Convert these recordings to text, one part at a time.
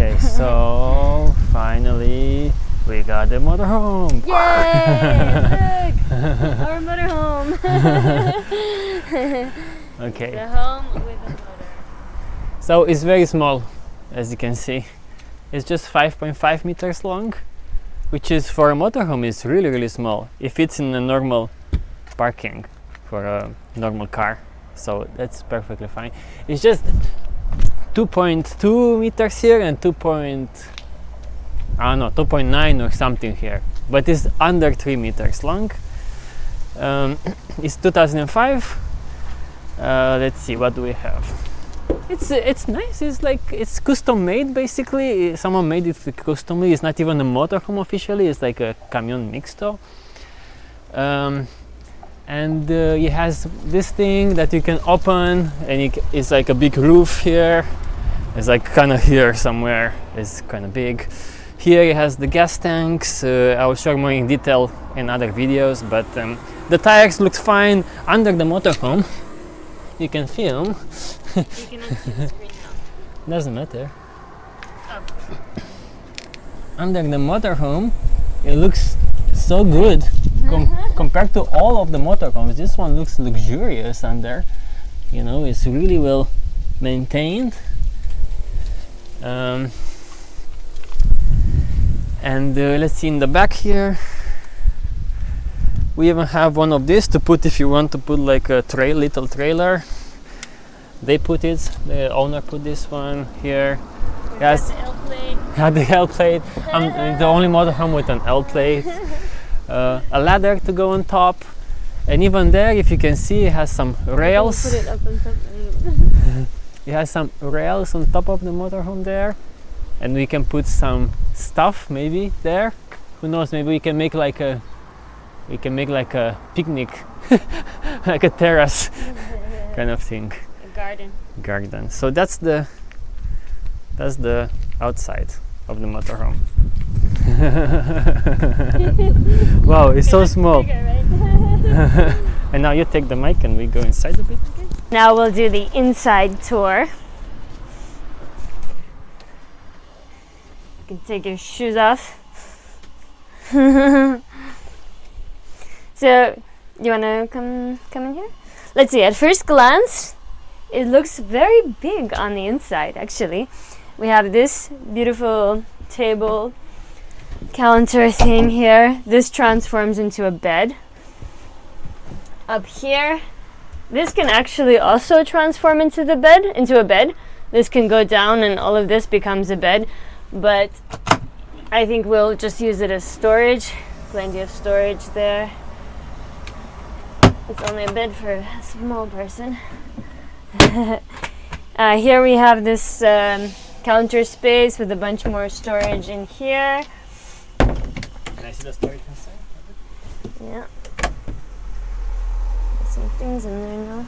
Okay, so finally we got the motorhome. Yay! Look, our motorhome. Okay. The home with a motor. So it's very small, as you can see. It's just 5.5 meters long, which is for a motorhome is really small. It fits in a normal parking for a normal car, so that's perfectly fine. It's just 2.2 meters here and 2.9 or something here, but it's under 3 meters long. It's 2005. Let's see, what do we have? It's nice. It's like it's custom made basically. Someone made it customly. It's not even a motorhome officially. It's like a camion mixto. And it has this thing that you can open, and it's like a big roof here. It's like kind of here somewhere. It's kind of big. Here it has the gas tanks. I will show more in detail in other videos, but the tires look fine. Under the motorhome, you can film. You cannot see the screen now. Doesn't matter. Oh. Under the motorhome, it looks so good compared to all of the motorhomes. This one looks luxurious under. You know, it's really well maintained. And let's see in the back here. We even have one of these to put if you want to put like a little trailer. They put it. The owner put this one here. Yes. The L plate. Had the L plate. I'm the only motorhome with an L plate. A ladder to go on top, and even there, if you can see, it has some rails. Put it up on top. It has some rails on top of the motorhome there, and we can put some stuff maybe there. Who knows? Maybe we can make like a picnic, like a terrace kind of thing. Garden. So that's the outside of the motorhome. Wow, it's so small. Bigger, right? And now you take the mic and we go inside a bit. Okay. Now we'll do the inside tour. You can take your shoes off. So, you wanna come in here? Let's see. At first glance, it looks very big on the inside. Actually, we have this beautiful table counter thing here. This transforms into a bed. Up here, this can actually also transform into a bed. This can go down and all of this becomes a bed, but I think we'll just use it as storage. Plenty of storage there. It's only a bed for a small person. Here we have this counter space with a bunch more storage in here. Can I see the storage inside? Yeah. There's some things in there now.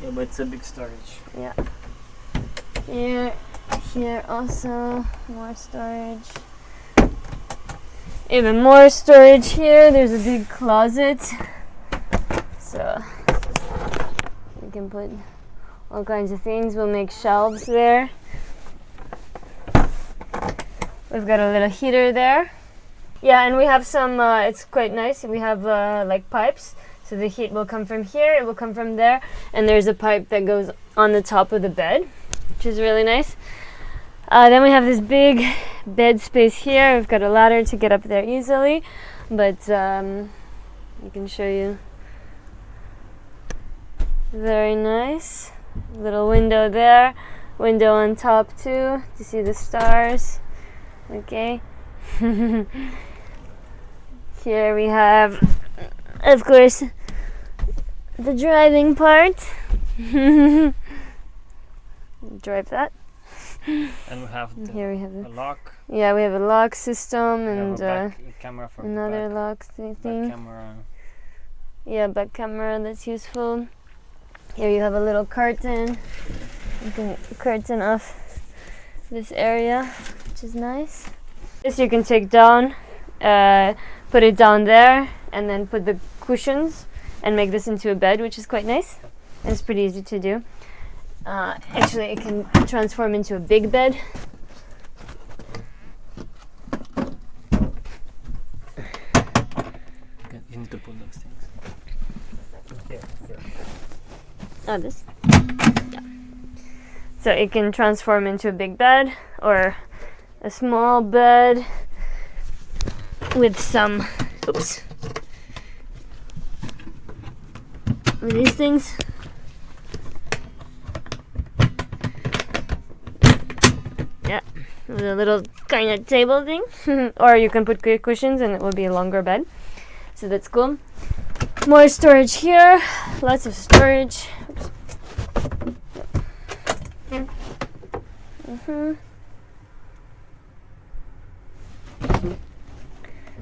Yeah, but it's a big storage. Yeah. Here also more storage. Even more storage here. There's a big closet. So you can put all kinds of things. We'll make shelves there. We've got a little heater there. Yeah, and we have some, it's quite nice. We have like pipes. So the heat will come from here, it will come from there. And there's a pipe that goes on the top of the bed, which is really nice. Then we have this big bed space here. We've got a ladder to get up there easily. But I can show you. Very nice. Little window there. Window on top too to see the stars. Okay. Here we have, of course, the driving part. Drive that. And we have here we have a lock. Yeah, we have a lock system and camera for another back, lock thing. back camera. Yeah, back camera, that's useful. Here you have a little curtain. You can curtain off this area, which is nice. This you can take down, put it down there, and then put the cushions and make this into a bed, which is quite nice. And it's pretty easy to do. Actually, it can transform into a big bed Oh, this. Yeah. So it can transform into a big bed or a small bed with some, oops, with these things. Yeah, with a little kind of table thing. Or you can put cushions and it will be a longer bed. So that's cool. More storage here, lots of storage.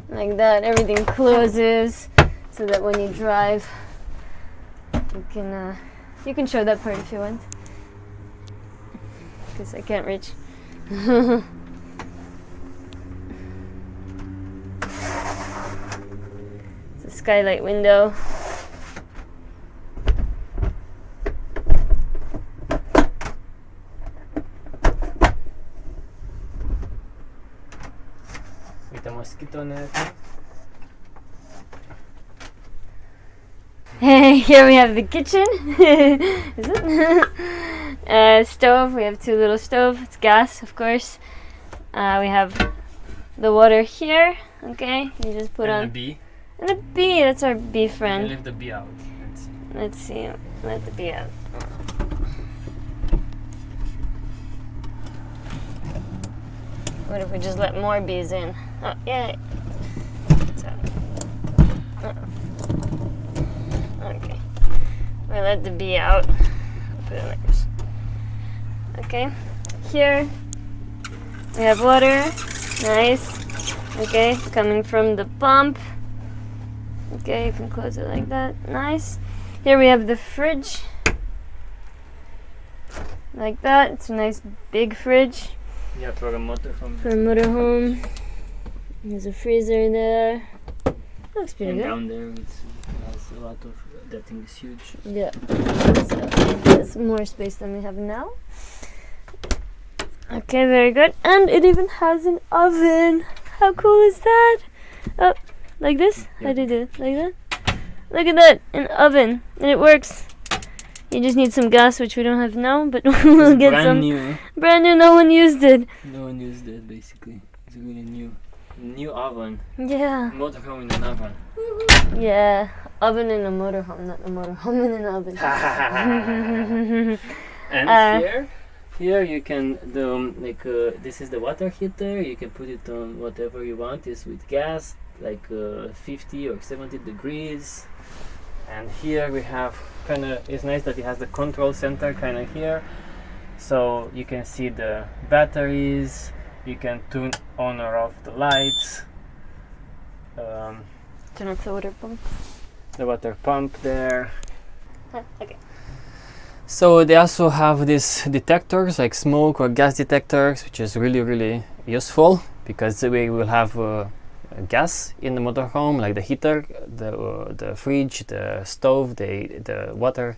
Like that, everything closes so that when you drive, you can show that part if you want, because I can't reach. It's a skylight window. With a mosquito net. Here we have the kitchen. Is it? Stove. We have 2 little stoves. It's gas, of course. We have the water here. Okay, you just put on. And a bee. And a bee. That's our bee friend. Leave the bee out. Let's see. Let the bee out. What if we just let more bees in? Oh, yeah. So, okay. We let the bee out. Put it like this. Okay. Here we have water. Nice. Okay, coming from the pump. Okay, you can close it like that. Nice. Here we have the fridge. Like that. It's a nice big fridge. Yeah, for a motorhome. For a motorhome. There's a freezer there. Looks pretty And good. down there it has a lot of, that thing is huge. Yeah. So that's more space than we have now. Okay, very good. And it even has an oven. How cool is that? Oh, like this? How do you do it? Like that? Look at that, an oven. And it works. You just need some gas, which we don't have now, but we'll get brand some. New. Brand new, no one used it. No one used it, basically. It's really new oven. Yeah. Motorhome in an oven. Yeah. Oven in a motorhome, not a motorhome in an oven. And here you can do this is the water heater. You can put it on whatever you want. It's with gas, like 50 or 70 degrees. And here we have it's nice that it has the control center here, so you can see the batteries. You can turn on or off the lights. Turn off the water pump. The water pump there. Okay. So they also have these detectors, like smoke or gas detectors, which is really, really useful because we will have gas in the motorhome, like the heater, the fridge, the stove, the water,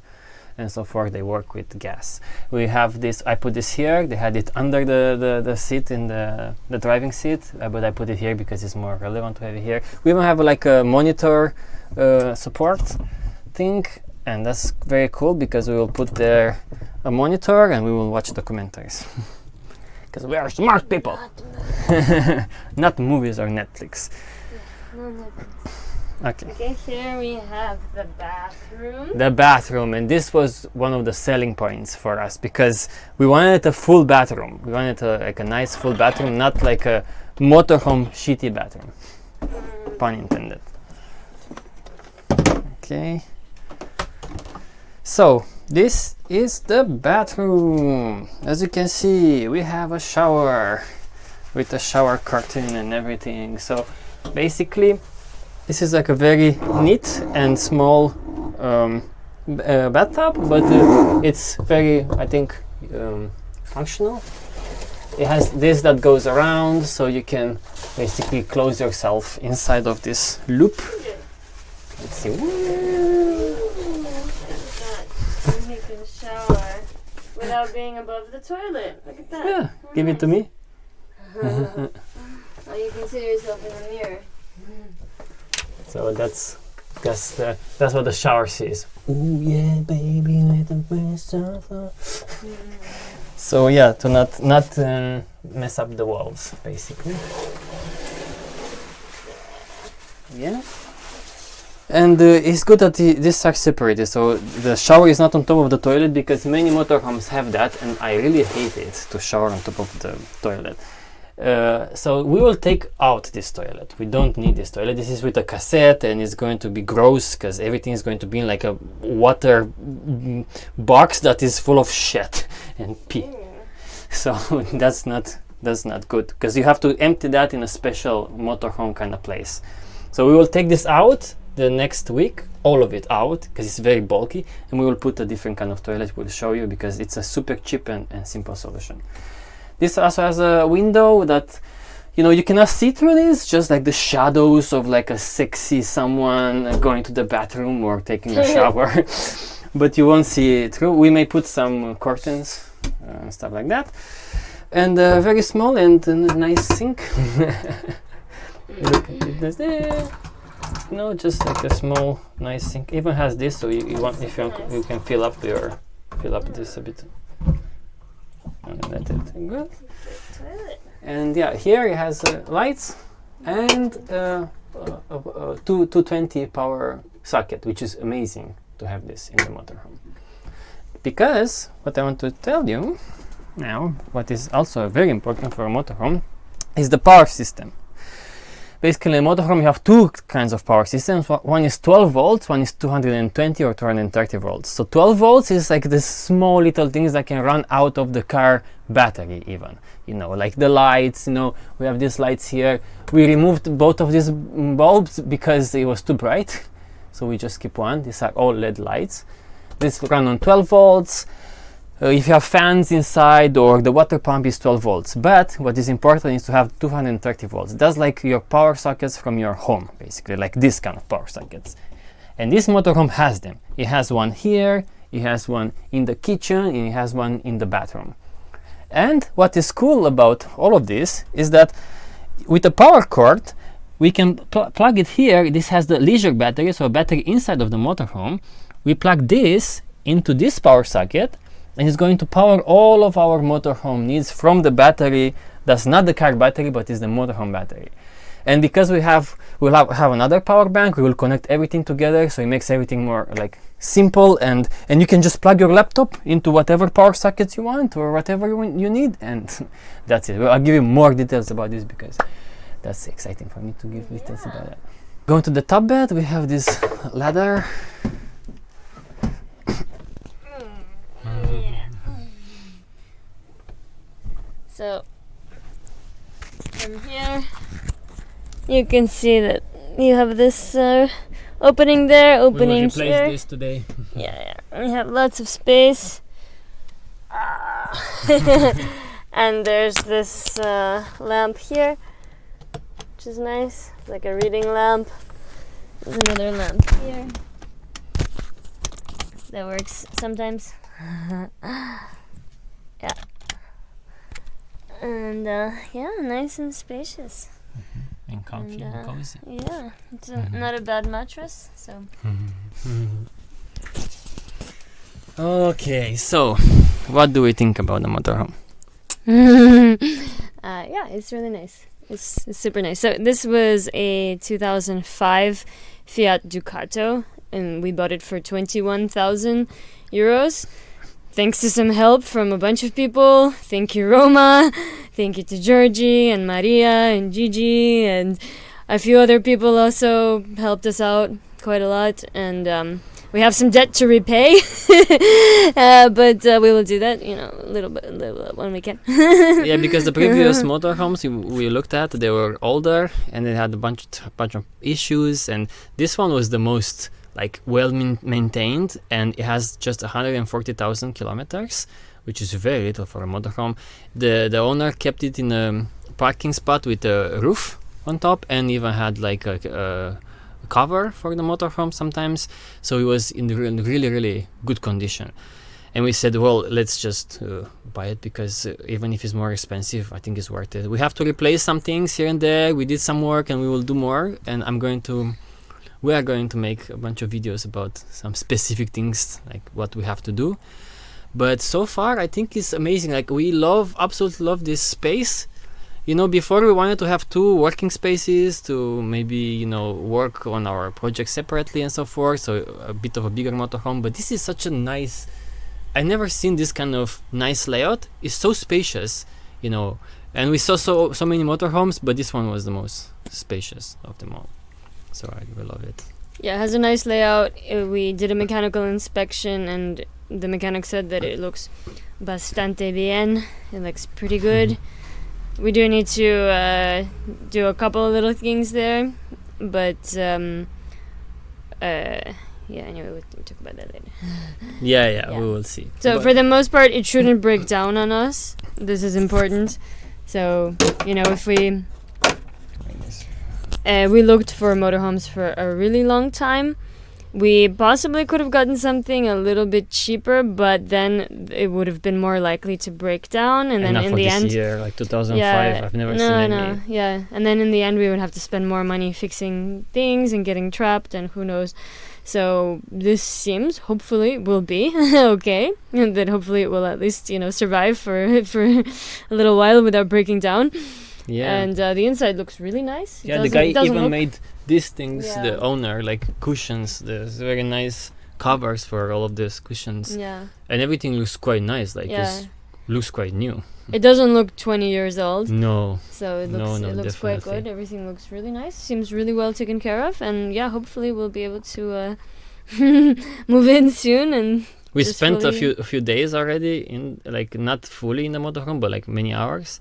and so forth. They work with gas. We have this. I put this here. They had it under the seat in the driving seat, but I put it here because it's more relevant to have it here. We even have like a monitor support thing. And that's very cool because we will put there a monitor and we will watch documentaries. Because we are smart people. Not movies or Netflix. Yeah, no Netflix. Okay. Okay, here we have the bathroom. The bathroom, and this was one of the selling points for us because we wanted a full bathroom. We wanted like a nice full bathroom, not like a motorhome shitty bathroom. Pun intended. Okay. So this is the bathroom. As you can see, we have a shower with a shower curtain and everything. So basically, this is like a very neat and small bathtub, but it's very, I think, functional. It has this that goes around, so you can basically close yourself inside of this loop. Let's see. Shower without being above the toilet. Look at that. Yeah, give it to me. Oh, you can see yourself in the mirror. So that's what the shower sees. Ooh yeah, baby, let the best of love. So yeah, to not mess up the walls, basically. Yeah. And it's good that these are separated, so the shower is not on top of the toilet, because many motorhomes have that, and I really hate it to shower on top of the toilet. So we will take out this toilet. We don't need this toilet. This is with a cassette, and it's going to be gross because everything is going to be in like a water box that is full of shit and pee. So that's not good, because you have to empty that in a special motorhome kind of place. So we will take this out the next week, all of it out, because it's very bulky, and we will put a different kind of toilet. We'll show you, because it's a super cheap and simple solution. This also has a window that, you know, you cannot see through this, just like the shadows of like a sexy someone going to the bathroom or taking a shower, but you won't see it through. We may put some curtains and stuff like that, and very small and nice sink. Look at this there. No, just like a small nice sink. Even has this, so you want, if you can fill up this a bit. And that's it. Good. And yeah, here it has lights and 220 power socket, which is amazing to have this in the motorhome. Because what I want to tell you now, what is also very important for a motorhome, is the power system. Basically, in a motorhome, you have two kinds of power systems. One is 12 volts, one is 220 or 230 volts. So 12 volts is like the small little things that can run out of the car battery even. You know, like the lights, you know, we have these lights here. We removed both of these bulbs because it was too bright. So we just keep one. These are all LED lights. This run on 12 volts. If you have fans inside, or the water pump is 12 volts. But what is important is to have 230 volts. That's like your power sockets from your home, basically, like this kind of power sockets. And this motorhome has them. It has one here, it has one in the kitchen, and it has one in the bathroom. And what is cool about all of this is that with a power cord, we can plug it here. This has the leisure battery, so a battery inside of the motorhome. We plug this into this power socket, and it's going to power all of our motorhome needs from the battery that's not the car battery, but is the motorhome battery. And because we'll have another power bank, we will connect everything together, so it makes everything more like simple, and you can just plug your laptop into whatever power sockets you want or whatever you need, and that's it. Well, I'll give you more details about this because that's exciting for me to give details about that. Going to the top bed, we have this ladder. So from here you can see that you have this opening there, opening here. We will replace this today. Yeah. We have lots of space. And there's this lamp here, which is nice, like a reading lamp. There's another lamp here that works sometimes. Yeah. And yeah, nice and spacious. And comfy and cozy. Yeah, it's not a bad mattress, so. Okay, so what do we think about the motorhome? Yeah, it's really nice. It's super nice. So this was a 2005 Fiat Ducato, and we bought it for 21,000 euros. Thanks to some help from a bunch of people. Thank you, Roma. Thank you to Georgie and Maria and Gigi, and a few other people also helped us out quite a lot. And we have some debt to repay, but we will do that, you know, a little bit when we can. Yeah, because the previous motorhomes we looked at, they were older and they had a bunch of issues, and this one was the most like well maintained, and it has just 140,000 kilometers, which is very little for a motorhome. The owner kept it in a parking spot with a roof on top, and even had like a cover for the motorhome sometimes, so it was in really good condition. And we said, well, let's just buy it, because even if it's more expensive, I think it's worth it. We have to replace some things here and there. We did some work and we will do more, and I'm going to we are going to make a bunch of videos about some specific things, like what we have to do. But so far, I think it's amazing. Like, we absolutely love this space. You know, before we wanted to have 2 working spaces to maybe, you know, work on our projects separately and so forth. So a bit of a bigger motorhome. But this is such a nice, I never seen this kind of nice layout. It's so spacious, you know. And we saw so many motorhomes, but this one was the most spacious of them all. So I really love it. Yeah, it has a nice layout. We did a mechanical inspection, and the mechanic said that it looks bastante bien. It looks pretty good. We do need to do a couple of little things there, but yeah, anyway, we'll talk about that later. Yeah, we will see. So for the most part, it shouldn't break down on us. This is important. So, you know, if we looked for motorhomes for a really long time. We possibly could have gotten something a little bit cheaper, but then it would have been more likely to break down. And then in the end, year, like 2005, I've never seen any. Yeah. And then in the end, we would have to spend more money fixing things and getting trapped, and who knows. So this seems, hopefully, will be okay. And that hopefully it will at least, you know, survive for a little while without breaking down. Yeah. And the inside looks really nice. Yeah, the guy even made these things, the owner, like cushions. There's very nice covers for all of these cushions. Yeah. And everything looks quite nice. Like, it looks quite new. It doesn't look 20 years old. No. So it looks quite good. Everything looks really nice. Seems really well taken care of. And yeah, hopefully we'll be able to move in soon. And we spent a few days already in, like, not fully in the motorhome, but like many hours.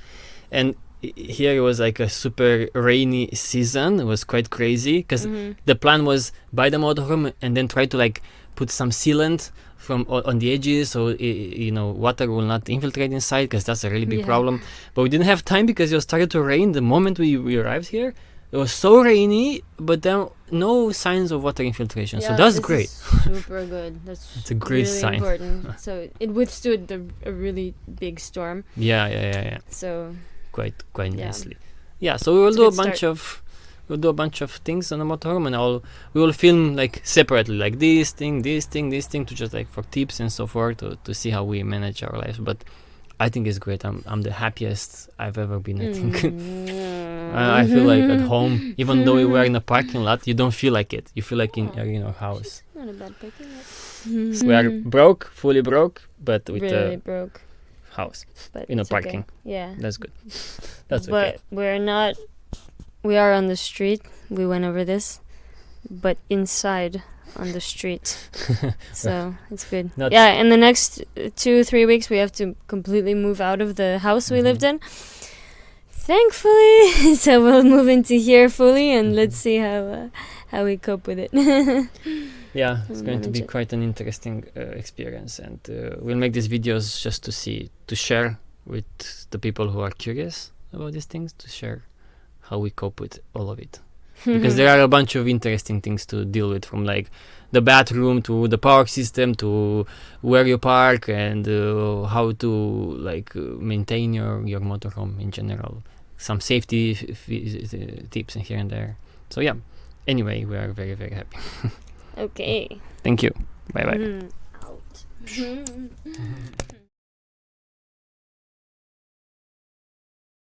And here it was like a super rainy season. It was quite crazy because the plan was buy the motorhome and then try to like put some sealant from on the edges, so you know, water will not infiltrate inside, because that's a really big problem. But we didn't have time because it started to rain the moment we arrived here. It was so rainy, but then no signs of water infiltration. So that's great. Super good. That's a great really sign. Important. So it withstood a really big storm. Yeah. So quite nicely. Yeah. So we will do a bunch of things on the motorhome, and we will film like separately, like this thing, to just like for tips and so forth, to see how we manage our lives. But I think it's great. I'm the happiest I've ever been, I think. I feel like at home, even though we were in a parking lot, you don't feel like it. You feel like in our house. Not a bad parking lot. So we are fully broke, but with really a broke house, but parking. Okay. Yeah, that's good. That's okay. But we are on the street. We went over this, but inside on the street. So it's good. In the next 2-3 weeks we have to completely move out of the house we lived in, thankfully. So we'll move into here fully, and let's see how we cope with it. Yeah, it's going to be quite an interesting experience, and we'll make these videos just to share with the people who are curious about these things, to share how we cope with all of it. Because there are a bunch of interesting things to deal with, from like the bathroom to the park system to where you park, and how to like maintain your motorhome in general. Some safety tips here and there. So yeah, anyway, we are very, very happy. Okay. Thank you. Bye bye. Out.